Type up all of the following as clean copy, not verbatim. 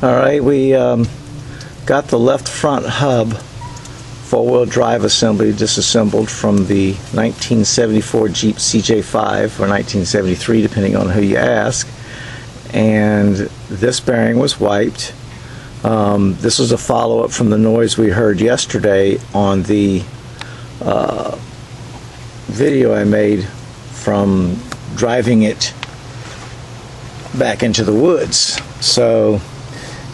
Alright, we got the left front hub four-wheel drive assembly disassembled from the 1974 Jeep CJ5, or 1973 depending on who you ask, and this bearing was wiped. This was a follow-up from the noise we heard yesterday on the video I made from driving it back into the woods. So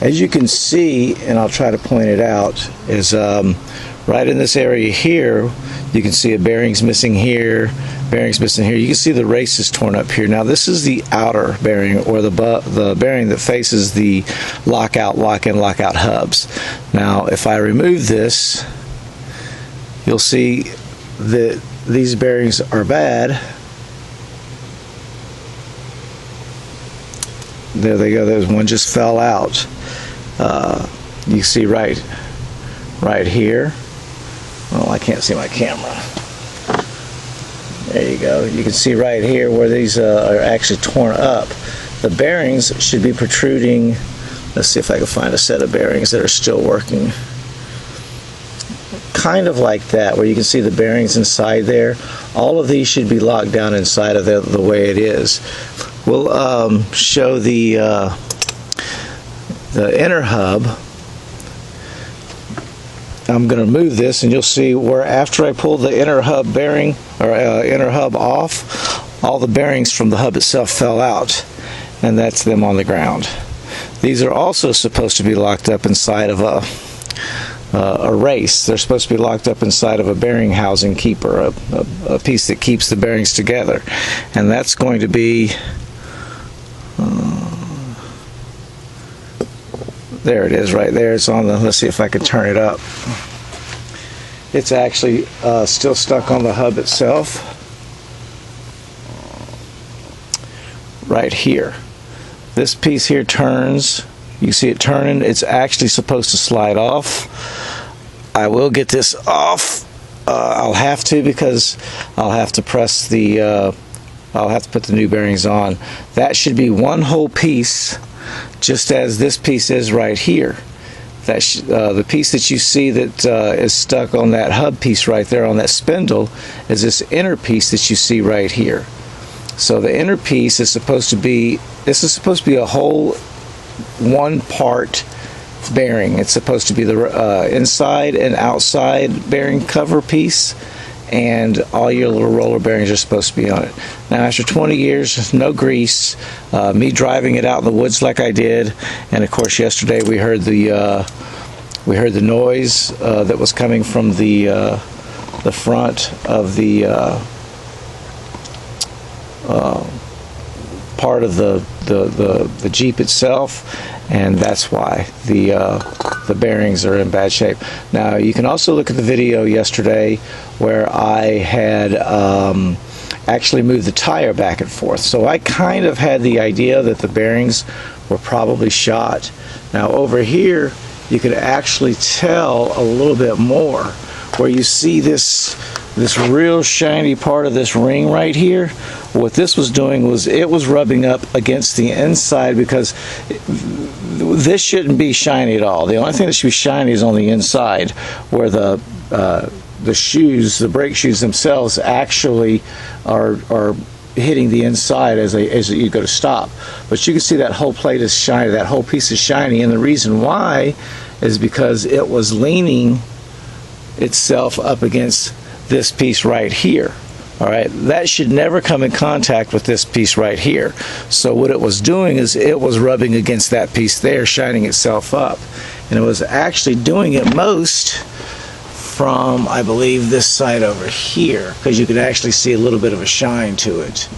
as you can see, and I'll try to point it out, is right in this area here, you can see a bearing's missing here, bearing's missing here. You can see the race is torn up here. Now this is the outer bearing, or the bearing that faces the lockout, lock-in, lockout hubs. Now if I remove this, you'll see that these bearings are bad. There they go. There's one just fell out. You see right here. Well, I can't see my camera. There you go. You can see right here where these are actually torn up. The bearings should be protruding. Let's see if I can find a set of bearings that are still working. Kind of like that, where you can see the bearings inside there. All of these should be locked down inside of the way it is. We'll show the inner hub. I'm going to move this, and you'll see where after I pull the inner hub bearing, or inner hub off, all the bearings from the hub itself fell out, and that's them on the ground. These are also supposed to be locked up inside of a race. They're supposed to be locked up inside of a bearing housing keeper, a piece that keeps the bearings together, and that's going to be there it is right there. It's on the, let's see if I can turn it up. It's actually still stuck on the hub itself right here. This piece here turns. You see it turning. It's actually supposed to slide off. I will get this off. I'll have to, because I'll have to press the I'll have to put the new bearings on. That should be one whole piece, just as this piece is right here. That the piece that you see that is stuck on that hub piece right there on that spindle is this inner piece that you see right here. So the inner piece is supposed to be, this is supposed to be a whole one part bearing. It's supposed to be the inside and outside bearing cover piece, and all your little roller bearings are supposed to be on it. Now after 20 years, no grease, me driving it out in the woods like I did, and of course yesterday we heard the noise that was coming from the front of the part of the Jeep itself, and that's why the bearings are in bad shape. Now you can also look at the video yesterday where I had actually moved the tire back and forth, so I kind of had the idea that the bearings were probably shot. Now over here you could actually tell a little bit more, where you see this real shiny part of this ring right here. What this was doing was it was rubbing up against the inside, because this shouldn't be shiny at all. The only thing that should be shiny is on the inside, where the shoes, the brake shoes themselves, actually are hitting the inside as you go to stop. But you can see that whole plate is shiny, that whole piece is shiny, and the reason why is because it was leaning itself up against this piece right here. Alright, that should never come in contact with this piece right here. So what it was doing is it was rubbing against that piece there, shining itself up. And it was actually doing it most from, I believe, this side over here, because you could actually see a little bit of a shine to it.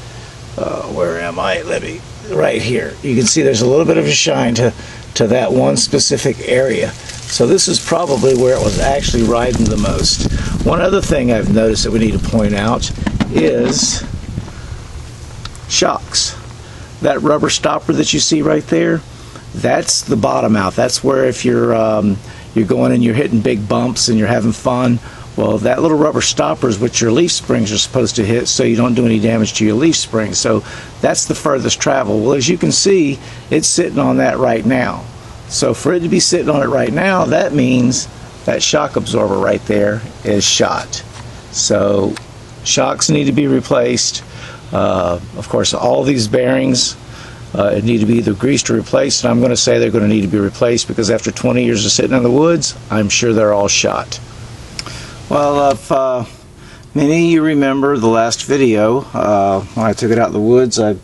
Where am I? Let me, right here. You can see there's a little bit of a shine to that one specific area. So this is probably where it was actually riding the most. One other thing I've noticed that we need to point out is shocks. That rubber stopper that you see right there, that's the bottom out. That's where if you're going and you're hitting big bumps and you're having fun, well, that little rubber stopper is what your leaf springs are supposed to hit, so you don't do any damage to your leaf springs. So that's the furthest travel. Well, as you can see, it's sitting on that right now. So for it to be sitting on it right now, that means that shock absorber right there is shot. So shocks need to be replaced. Of course, all these bearings need to be either greased or replaced, and I'm going to say they're going to need to be replaced because after 20 years of sitting in the woods, I'm sure they're all shot. Well, if many of you remember the last video, when I took it out of the woods, I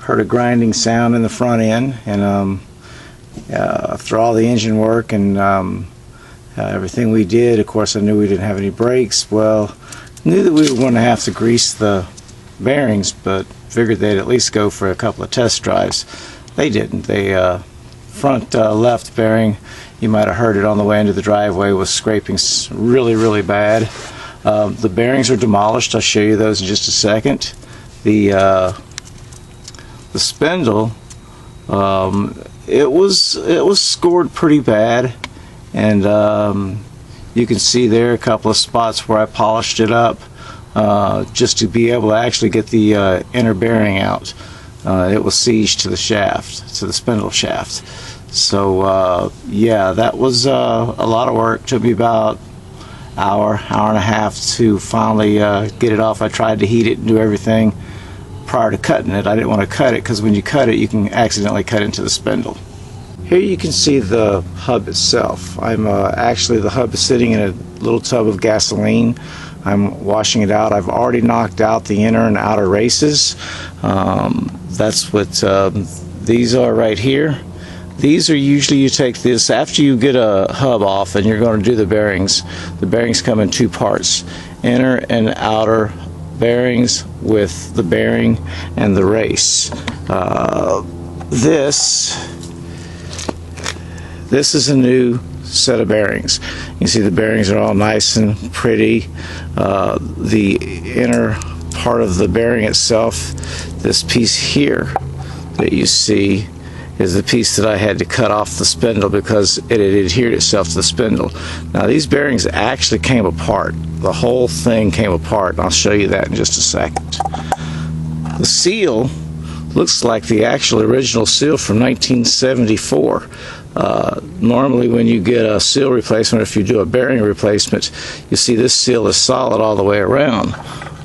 heard a grinding sound in the front end, and after all the engine work and everything we did, of course I knew we didn't have any brakes. Well, knew that we were going to have to grease the bearings, but figured they'd at least go for a couple of test drives. They didn't. They front left bearing, you might have heard it on the way into the driveway, was scraping really bad. The bearings are demolished. I'll show you those in just a second. The spindle, it was scored pretty bad, and you can see there a couple of spots where I polished it up just to be able to actually get the inner bearing out. It was sieged to the shaft, to the spindle shaft. So yeah, that was a lot of work. Took me about hour and a half to finally get it off. I tried to heat it and do everything prior to cutting it. I didn't want to cut it because when you cut it, you can accidentally cut into the spindle. Here you can see the hub itself. Actually, the hub is sitting in a little tub of gasoline. I'm washing it out. I've already knocked out the inner and outer races. That's what these are right here. These are usually, you take this after you get a hub off and you're going to do the bearings. The bearings come in two parts, inner and outer bearings with the bearing and the race. This is a new set of bearings. You can see the bearings are all nice and pretty. The inner part of the bearing itself, this piece here that you see, is the piece that I had to cut off the spindle because it had adhered itself to the spindle. Now these bearings actually came apart. The whole thing came apart, and I'll show you that in just a second. The seal looks like the actual original seal from 1974. Normally when you get a seal replacement, or if you do a bearing replacement, you see this seal is solid all the way around.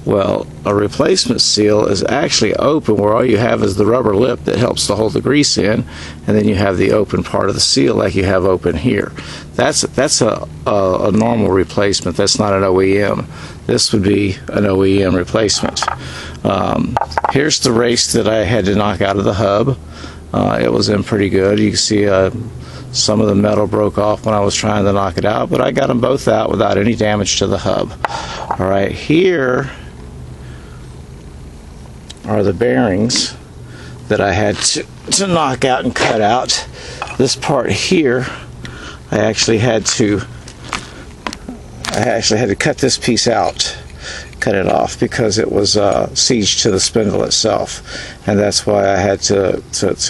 Well, a replacement seal is actually open, where all you have is the rubber lip that helps to hold the grease in, and then you have the open part of the seal like you have open here. That's a normal replacement. That's not an OEM. This would be an OEM replacement. Here's the race that I had to knock out of the hub. It was in pretty good. You can see some of the metal broke off when I was trying to knock it out, but I got them both out without any damage to the hub. All right, here are the bearings that I had to knock out and cut out. This part here, I actually had to cut this piece out, cut it off, because it was sieged to the spindle itself, and that's why I had to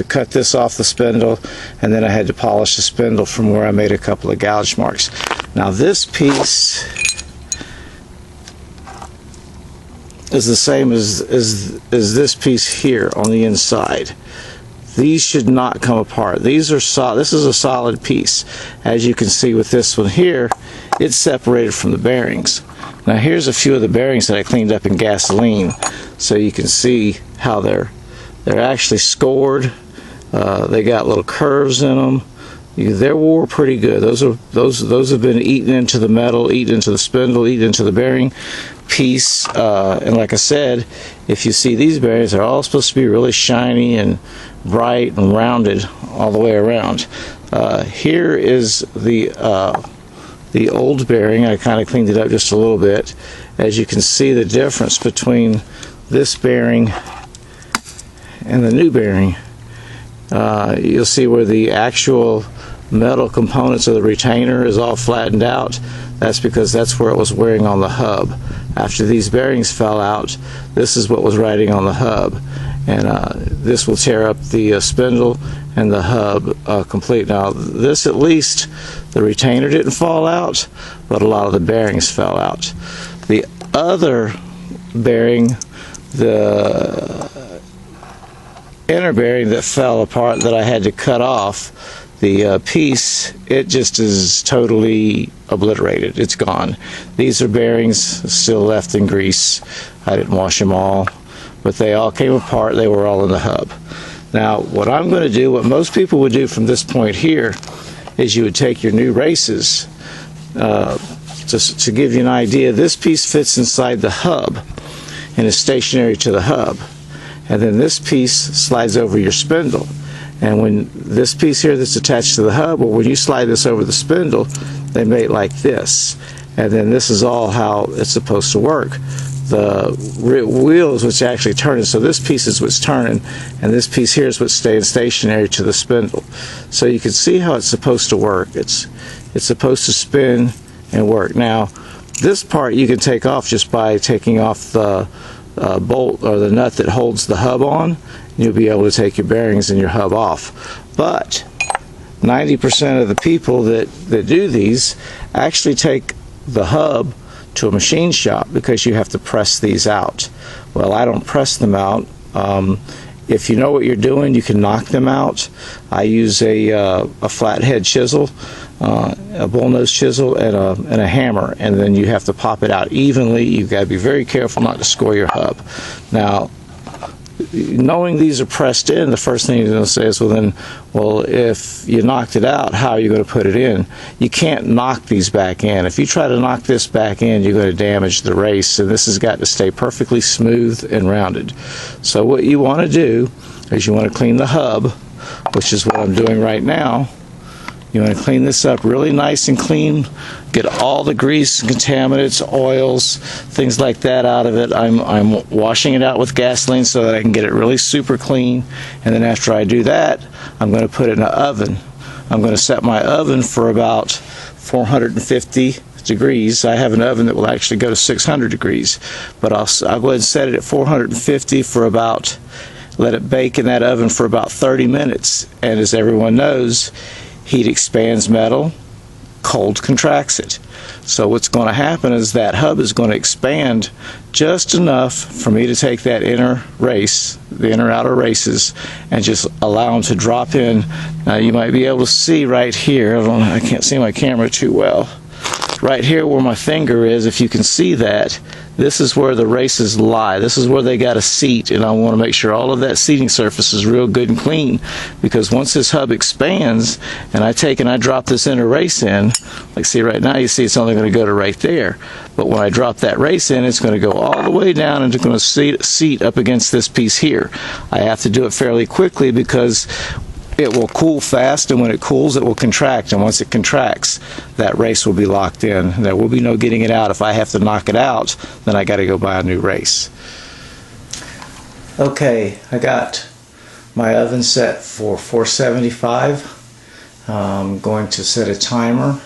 cut this off the spindle, and then I had to polish the spindle from where I made a couple of gouge marks. Now this piece is the same as this piece here on the inside. These should not come apart. These are solid. This is a solid piece. As you can see with this one here, it's separated from the bearings. Now here's a few of the bearings that I cleaned up in gasoline, so you can see how they're actually scored. They got little curves in them. They're wore pretty good. Those have been eaten into the metal, eaten into the spindle, eaten into the bearing piece. And like I said, if you see these bearings, they're all supposed to be really shiny and bright and rounded all the way around. Here is the old bearing. I kind of cleaned it up just a little bit. As you can see, the difference between this bearing and the new bearing. You'll see where the actual metal components of the retainer is all flattened out. That's because that's where it was wearing on the hub. After these bearings fell out, this is what was riding on the hub, and this will tear up the spindle and the hub complete. Now this, at least the retainer didn't fall out, but a lot of the bearings fell out. The other bearing, inner bearing that fell apart that I had to cut off, the piece, it just is totally obliterated. It's gone. These are bearings still left in grease. I didn't wash them all, but they all came apart. They were all in the hub. Now, what I'm going to do, what most people would do from this point here, is you would take your new races. Just to give you an idea, this piece fits inside the hub and is stationary to the hub. And then this piece slides over your spindle. And when this piece here that's attached to the hub, well, when you slide this over the spindle, they mate like this. And then this is all how it's supposed to work. The wheels which actually turning, so this piece is what's turning, and this piece here is what's staying stationary to the spindle. So you can see how it's supposed to work. It's supposed to spin and work. Now, this part you can take off just by taking off the bolt or the nut that holds the hub on. You'll be able to take your bearings and your hub off. But 90% of the people that do these actually take the hub to a machine shop because you have to press these out. Well, I don't press them out. If you know what you're doing, you can knock them out. I use a flathead chisel, a bullnose chisel, and a hammer, and then you have to pop it out evenly. You've got to be very careful not to score your hub. Now, knowing these are pressed in, the first thing you're going to say is, well, if you knocked it out, how are you going to put it in? You can't knock these back in. If you try to knock this back in, you're going to damage the race, and this has got to stay perfectly smooth and rounded. So what you want to do is you want to clean the hub, which is what I'm doing right now. You want to clean this up really nice and clean, get all the grease, contaminants, oils, things like that out of it. I'm washing it out with gasoline so that I can get it really super clean. And then after I do that, I'm going to put it in an oven. I'm going to set my oven for about 450 degrees. I have an oven that will actually go to 600 degrees, but I'll go ahead and set it at 450 for about, let it bake in that oven for about 30 minutes. And as everyone knows, heat expands metal, cold contracts it. So what's going to happen is that hub is going to expand just enough for me to take that inner race, the inner outer races, and just allow them to drop in. Now you might be able to see right here, I can't see my camera too well, right here where my finger is, if you can see that, this is where the races lie. This is where they got a seat, and I want to make sure all of that seating surface is real good and clean, because once this hub expands and I take and I drop this inner race in, like see right now, you see it's only going to go to right there, but when I drop that race in, it's going to go all the way down and it's going to seat up against this piece here. I have to do it fairly quickly because it will cool fast, and when it cools it will contract, and once it contracts that race will be locked in. There will be no getting it out. If I have to knock it out, then I got to go buy a new race. Okay, I got my oven set for 475. I'm going to set a timer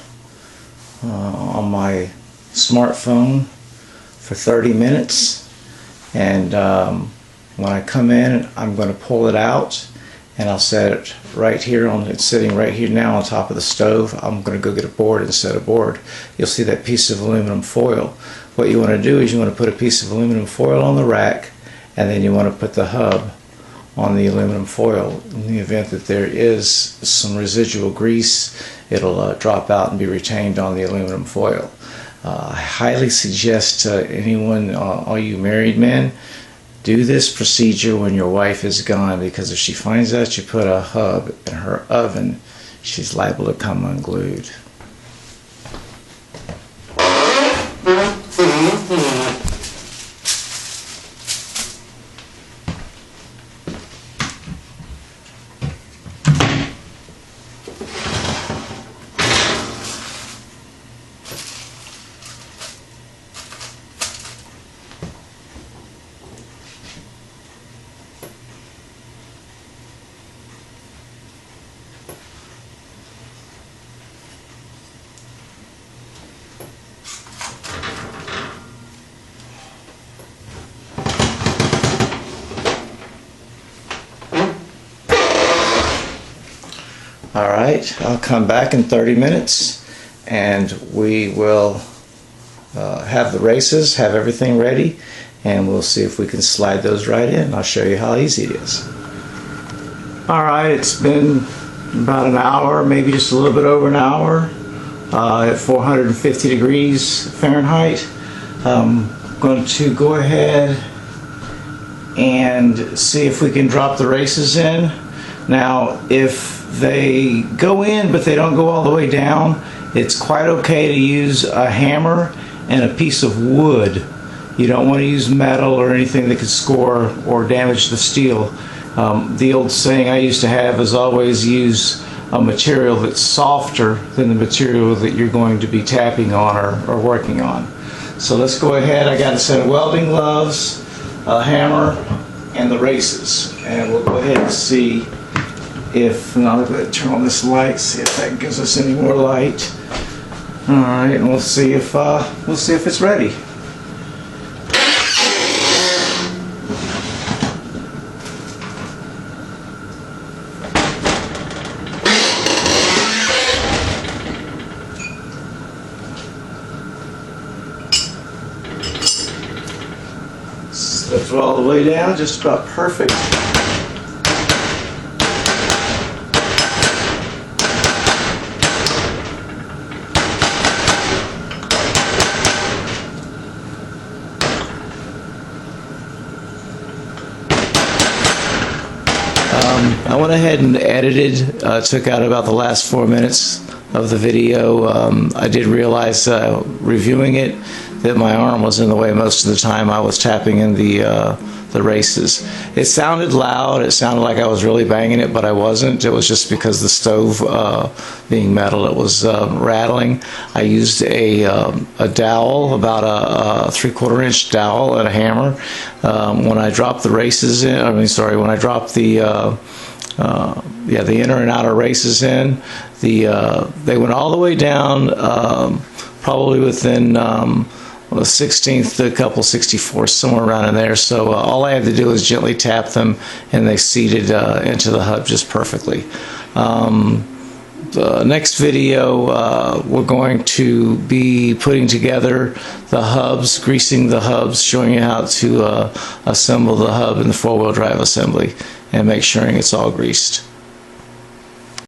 on my smartphone for 30 minutes, and when I come in I'm going to pull it out and I'll set it right here on, it's sitting right here now on top of the stove. I'm going to go get a board and set a board. You'll see that piece of aluminum foil. What you want to do is you want to put a piece of aluminum foil on the rack, and then you want to put the hub on the aluminum foil. In the event that there is some residual grease, it'll drop out and be retained on the aluminum foil. I highly suggest to anyone, all you married men, do this procedure when your wife is gone, because if she finds out you put a hub in her oven, she's liable to come unglued. Alright, I'll come back in 30 minutes and we will have the races, have everything ready, and we'll see if we can slide those right in. I'll show you how easy it is. Alright, it's been about an hour, maybe just a little bit over an hour, at 450 degrees Fahrenheit. I'm going to go ahead and see if we can drop the races in. Now, if they go in but they don't go all the way down, it's quite okay to use a hammer and a piece of wood. You don't want to use metal or anything that could score or damage the steel. The old saying I used to have is always use a material that's softer than the material that you're going to be tapping on or working on. So let's go ahead. I got a set of welding gloves, a hammer, and the races. And we'll go ahead and see if, and I'm going to turn on this light, see if that gives us any more light. All right, and we'll see if it's ready. Slipped it all the way down, just about perfect. I went ahead and edited, took out about the last 4 minutes of the video. I did realize reviewing it that my arm was in the way most of the time I was tapping in the races. It sounded loud, it sounded like I was really banging it, but I wasn't. It was just because the stove being metal, it was rattling. I used a dowel, about a 3/4 inch dowel and a hammer. When I dropped the races in, when I dropped the inner and outer races in, they went all the way down, probably within the 16th to a couple 64ths, somewhere around in there. So all I had to do was gently tap them, and they seated into the hub just perfectly. The next video, we're going to be putting together the hubs, greasing the hubs, showing you how to assemble the hub in the 4-wheel drive assembly, and make sure it's all greased.